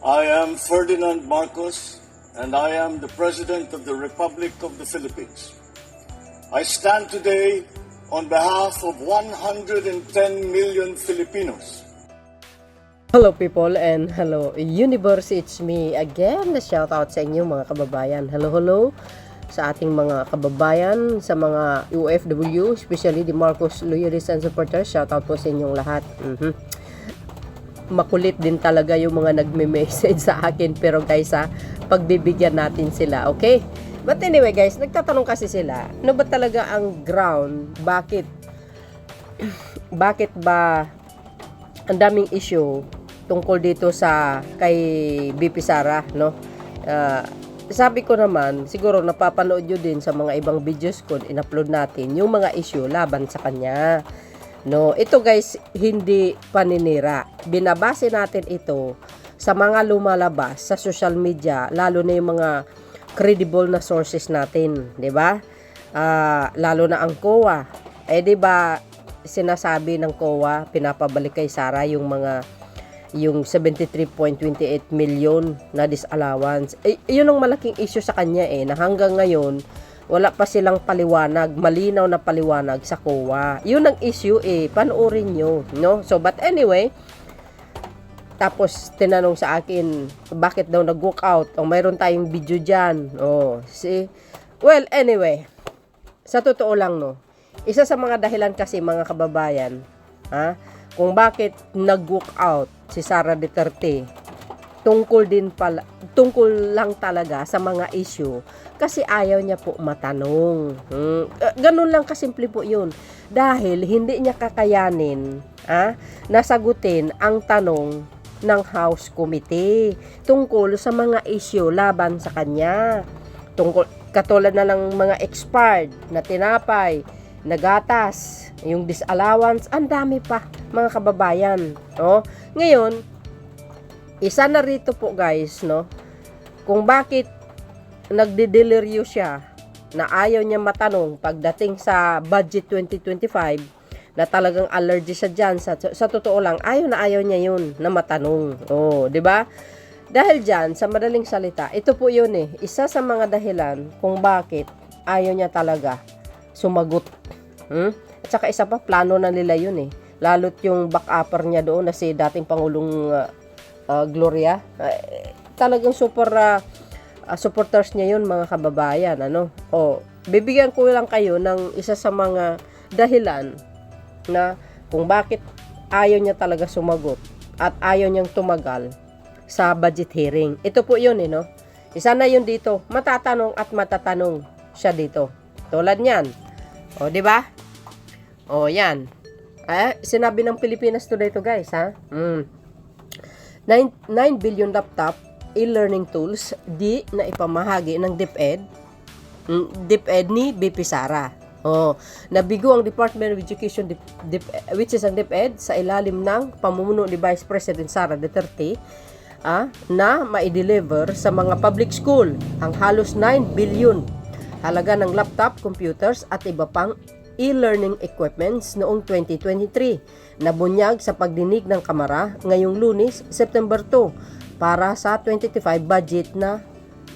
I am Ferdinand Marcos, and I am the President of the Republic of the Philippines. I stand today on behalf of 110 million Filipinos. Hello people and hello universe, it's me again. Shout out sa inyo mga kababayan. Hello sa ating mga kababayan, sa mga OFW, especially the Marcos loyalists and supporters. Shout out po sa inyong lahat. Makulit din talaga yung mga nagme-message sa akin, pero guys pagbibigyan natin sila, okay? But anyway guys, nagtatanong kasi sila, ano ba talaga ang ground? Bakit ba ang daming issue tungkol dito sa kay BP Sara, no? Sabi ko naman, siguro napapanood nyo din sa mga ibang videos ko, in-upload natin yung mga issue laban sa kanya. No, ito guys, hindi paninira. Binabase natin ito sa mga lumalabas sa social media, lalo na yung mga credible na sources natin, 'di ba? Lalo na ang COA. 'Di ba, sinasabi ng COA, pinapabalik kay Sara yung 73.28 million na disallowance. Yun ang malaking issue sa kanya na hanggang ngayon wala pa silang paliwanag, malinaw na paliwanag sa COA. Yun ang issue panoorin nyo, no? So, but anyway, tapos tinanong sa akin, bakit daw nag-walk out? Mayroon tayong video dyan. Well, anyway, sa totoo lang, no? Isa sa mga dahilan kasi, mga kababayan, kung bakit nag-walk out si Sara Duterte, tungkol lang talaga sa mga issue kasi ayaw niya po matanong. Ganun lang kasimple po yun. Dahil hindi niya kakayanin nasagutin ang tanong ng House Committee tungkol sa mga issue laban sa kanya. Katulad na lang mga expired na tinapay, na gatas, yung disallowance, ang dami pa mga kababayan. Ngayon, isa na rito po guys, no, kung bakit nagdideliryo siya na ayaw niya matanong pagdating sa budget 2025, na talagang allergy siya dyan. Sa totoo lang, ayaw niya yun na matanong. Di ba? Dahil dyan, sa madaling salita, ito po yun isa sa mga dahilan kung bakit ayaw niya talaga sumagot. At saka isa pa, plano na nila yun Lalo't yung back-upper niya doon na si dating Pangulong Gloria, talagang super supporters niya yun mga kababayan. Bibigyan ko lang kayo ng isa sa mga dahilan na kung bakit ayaw niya talaga sumagot at ayaw niyang tumagal sa budget hearing. Ito po yun no? Isa na yun dito, matatanong at matatanong siya dito. Tulad niyan. Di ba? Yan. Sinabi ng Pilipinas Today to guys, 9 billion laptop e-learning tools di na ipamahagi ng DepEd ni BP Sara. Nabigo ang Department of Education, which is ang DepEd, sa ilalim ng pamumuno ni Vice President Sara Duterte, na ma-deliver sa mga public school ang halos 9 billion halaga ng laptop, computers at iba pang e-learning equipments noong 2023. Nabunyag sa pagdinig ng Kamara ngayong Lunes, September 2, para sa 2025 budget na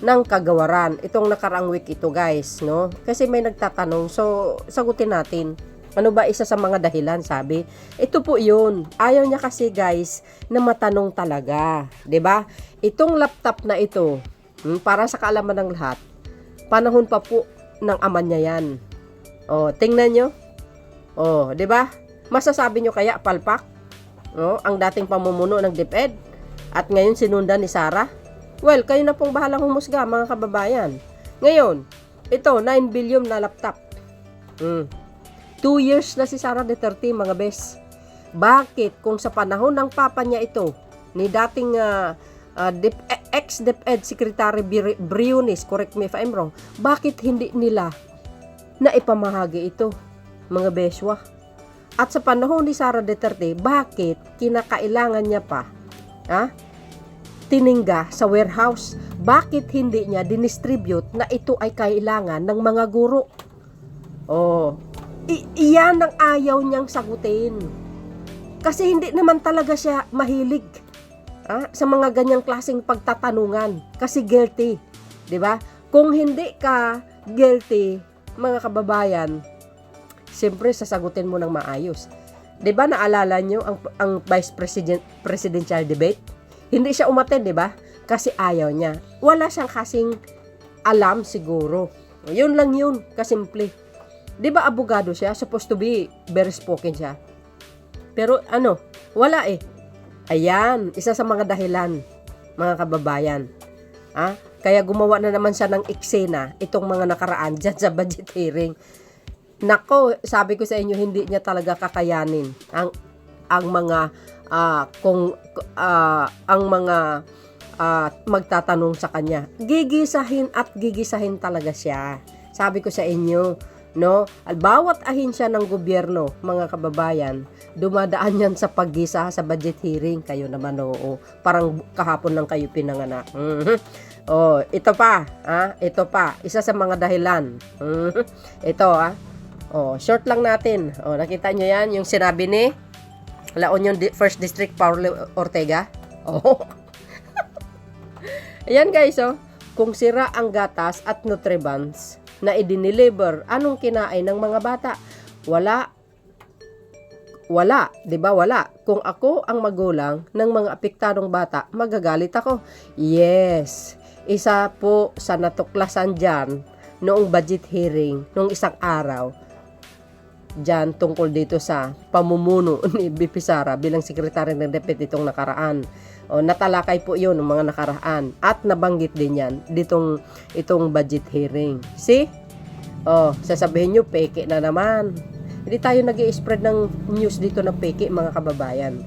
ng kagawaran. Itong nakaraang week ito guys, no? Kasi may nagtatanong, so sagutin natin. Ano ba isa sa mga dahilan? Sabi, ito po yun. Ayaw niya kasi guys na matanong talaga, 'di ba? Itong laptop na ito, para sa kaalaman ng lahat, panahon pa po ng ama niya yan. Tingnan nyo. 'Di ba? Masasabi nyo kaya palpak? Ang dating pamumuno ng DepEd at ngayon sinundan ni Sara? Well, kayo na pong bahalang humusga mga kababayan. Ngayon, ito 9 billion na laptop. 2 years na si Sara Duterte mga bes. Bakit kung sa panahon ng papa niya ito, ni dating ex-DepEd Secretary Briones, correct me if I'm wrong, bakit hindi nila na ipamahagi ito mga beswa? At sa panahon ni Sara Duterte, bakit kinakailangan niya pa tiningga sa warehouse? Bakit hindi niya dinistribute na ito ay kailangan ng mga guro? Iyan ang ayaw niyang sagutin. Kasi hindi naman talaga siya mahilig Sa mga ganyang klaseng pagtatanungan kasi guilty, 'di ba? Kung hindi ka guilty, mga kababayan, siyempre sasagutin mo ng maayos. 'Di ba naalala nyo ang presidential debate? Hindi siya umattend, 'di ba? Kasi ayaw niya. Wala siyang kasing alam siguro. Yun lang yun, kasimple. 'Di ba abogado siya? Supposed to be very spoken siya. Pero wala eh. Ayan, isa sa mga dahilan, mga kababayan. Kaya gumawa na naman siya ng eksena itong mga nakaraan dyan sa budget hearing. Nako, sabi ko sa inyo, hindi niya talaga kakayanin ang mga magtatanong sa kanya. Gigisahin talaga siya. Sabi ko sa inyo, no? Bawat ahensya ng gobyerno, mga kababayan, dumadaan yan sa paggisa sa budget hearing. Kayo naman, oo. Parang kahapon lang kayo pinanganak. Ito pa, isa sa mga dahilan. Ito, short lang natin. Nakita nyo yan, yung sinabi ni La Union First District Paulo Ortega. Ayan guys, kung sira ang gatas at Nutribans na i-deliver, anong kinain ng mga bata? Wala, 'di ba? Wala. Kung ako ang magulang ng mga apektadong bata, magagalit ako. Yes. Isa po sa natuklasan diyan noong budget hearing noong isang araw diyan tungkol dito sa pamumuno ni BP Sara bilang sekretary ng DepEd itong nakaraan. Natalakay po 'yon ng mga nakaraan at nabanggit din yan itong budget hearing. See? Sasabihin nyo, peke na naman. Hindi tayo nag-i-spread ng news dito na peke, mga kababayan.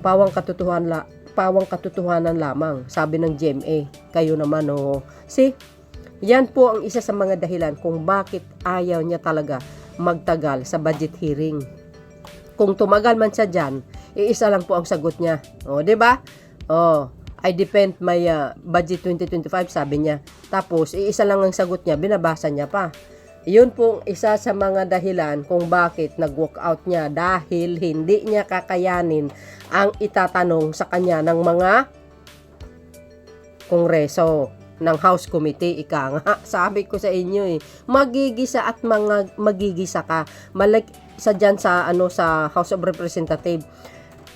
Pawang katotohanan lamang, sabi ng GMA. Kayo naman, See? Yan po ang isa sa mga dahilan kung bakit ayaw niya talaga magtagal sa budget hearing. Kung tumagal man siya dyan, iisa lang po ang sagot niya. 'Di ba? I defend my budget 2025, sabi niya. Tapos, iisa lang ang sagot niya, binabasa niya pa. Yun pong isa sa mga dahilan kung bakit nag-walk out niya dahil hindi niya kakayanin ang itatanong sa kanya ng mga kongreso, ng House Committee, ika nga. Sabi ko sa inyo magigisa at magigisa ka. Sa House of Representatives.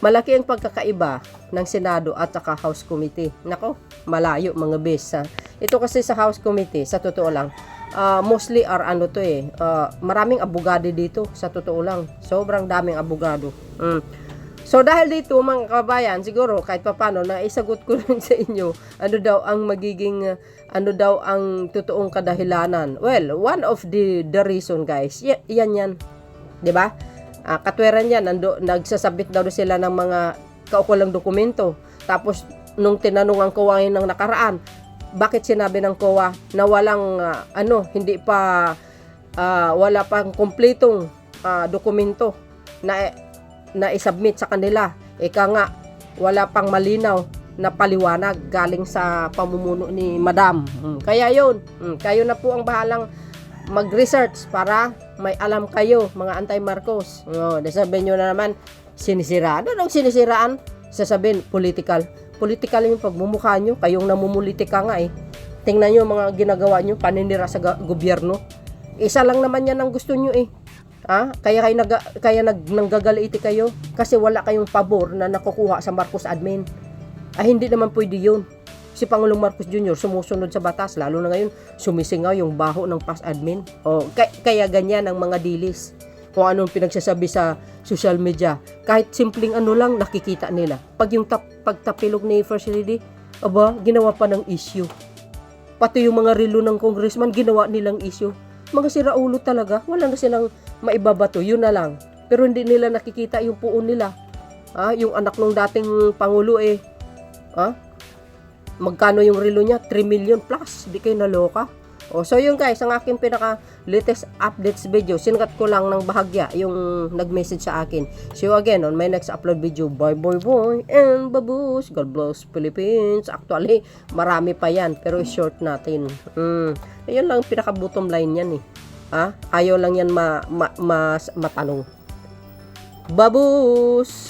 Malaki ang pagkakaiba ng Senado at saka House Committee. Nako, malayo mga bes. Ito kasi sa House Committee, sa totoo lang, mostly are maraming abogado dito, sa totoo lang. Sobrang daming abogado. So dahil dito mga kababayan, siguro kahit papano na isagot ko rin sa inyo, ano daw ang totoong kadahilanan. Well, one of the reason guys, yan. 'Di ba? Katwiran yan, nagsasabit daw sila ng mga kaukulang dokumento. Tapos, nung tinanong ang COA ng nakaraan, bakit sinabi ng COA na walang, wala pang kumpletong dokumento na isubmit sa kanila. Ika nga, wala pang malinaw na paliwanag galing sa pamumuno ni Madam. Kaya yun, kayo na po ang bahalang mag-research para may alam kayo, mga anti-Marcos. Sasabihin nyo na naman, sinisiraan. Anong sinisiraan? Sasabihin, political. Political yung pagmumukha nyo. Kayong namumulitika nga Tingnan nyo mga ginagawa nyo, paninira sa gobyerno. Isa lang naman yan ang gusto nyo Kaya nanggagaliiti kayo kasi wala kayong pabor na nakukuha sa Marcos admin. Hindi naman pwede yun. Si Pangulong Marcos Jr. sumusunod sa batas, lalo na ngayon sumisingaw yung baho ng PAS admin. Kaya ganyan ang mga dilis. Kung anong pinagsasabi sa social media, kahit simpleng lang nakikita nila. Pag yung pagtapilog ni First Lady, ginawa pa ng issue. Pati yung mga relo ng congressman, ginawa nilang issue. Mga siraulo talaga, wala na silang maibabato, yun na lang. Pero hindi nila nakikita yung puon nila. Yung anak ng dating Pangulo magkano yung relo niya? 3 million plus. Di kayo naloka. So yun guys, ang aking pinaka latest updates video. Sinukat ko lang ng bahagya yung nag-message sa akin. See you again on my next upload video. Bye and babush. God bless Philippines. Actually, marami pa yan. Pero short natin. Ayun lang pinaka bottom line yan Ayaw lang yan matanong. Babush!